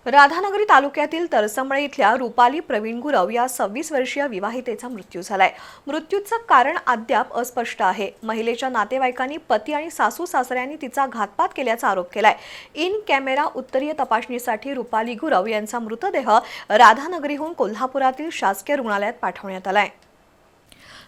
राधानगरी तालुक्यातील तरसंबळे इथल्या रुपाली प्रवीण गुरव या 26 वर्षीय विवाहितेचा मृत्यू झालाय। मृत्यूचं कारण अद्याप अस्पष्ट आहे। महिलेच्या नातेवाईकांनी पती आणि सासू सासऱ्यांनी तिचा घातपात केल्याचा आरोप केलाय। इन कॅमेरा उत्तरीय तपासणीसाठी रुपाली गुरव यांचा मृतदेह राधानगरीहून कोल्हापुरातील शासकीय रुग्णालयात पाठवण्यात आलाय।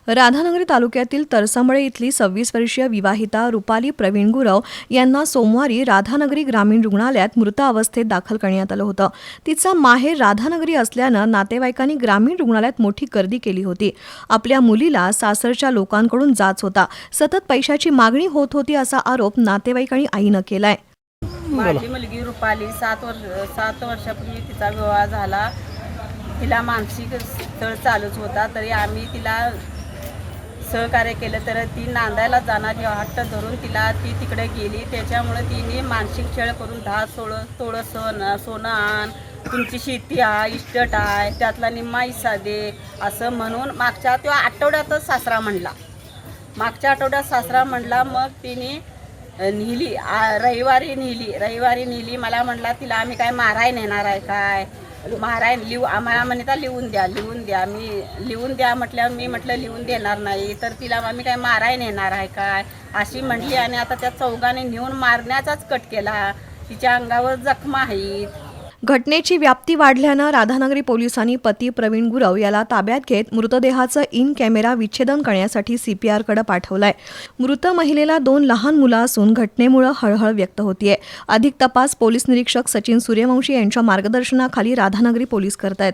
राधानगरी तालुक्यातील तरसंबळे इथली 26 वर्षीय विवाहिता रुपाली प्रवीण गुरव यांना सोमवारी राधानगरी ग्रामीण रुग्णालयात मृत अवस्थेत दाखल करण्यात आलं होतं। तिचा माहेर राधानगरी असल्यानं नातेवाईकांनी ग्रामीण रुग्णालयात मोठी गर्दी केली होती। आपल्या मुलीला सासरच्या लोकांकडून जाच होता, सतत पैशाची मागणी होत होती असा आरोप नातेवाईक आणि आईनं केलाय। माझी मुलगी रुपाली 7 वर्षापूर्वी तिचा विवाह झाला। तिला मानसिक स्थळ चालूच होता, तरी आम्ही तिला सहकार्य केलं, तर ती नांदायला जाणार हट्ट धरून ती तिकडे गेली। त्याच्यामुळे तिने मानसिक छळ करून 10-16 तोळं सोनं आण, तुमची शेती आहे, इस्टेट आहे, त्यातला निम्मा हिस्सा दे असं म्हणून मागच्या आठवड्यातच सासरा म्हणला। मग तिने नेली, रविवारी नेली। मला म्हटला तिला आम्ही काय माराय नेणार आहे काय, माराय आम्हाला म्हणता लिहून द्या। मी लिहून द्या म्हटल्यावर मी म्हटलं लिहून देणार नाही, तर तिला आम्ही काय माराय नेणार आहे काय अशी म्हटली। आणि आता त्या चौघाने नेऊन मारण्याचाच कट केला। तिच्या अंगावर जखमा आहेत। घटनेची व्याप्ती वाढल्यानं राधानगरी पोलिसांनी पती प्रवीण गुरव याला ताब्यात घेत मृतदेहाचं इन कॅमेरा विच्छेदन करण्यासाठी CPRकडे पाठवलंय। मृत महिलेला 2 लहान मुलं असून घटनेमुळे हळहळ व्यक्त होतीये। अधिक तपास पोलीस निरीक्षक सचिन सूर्यवंशी यांच्या मार्गदर्शनाखाली राधानगरी पोलीस करतायत।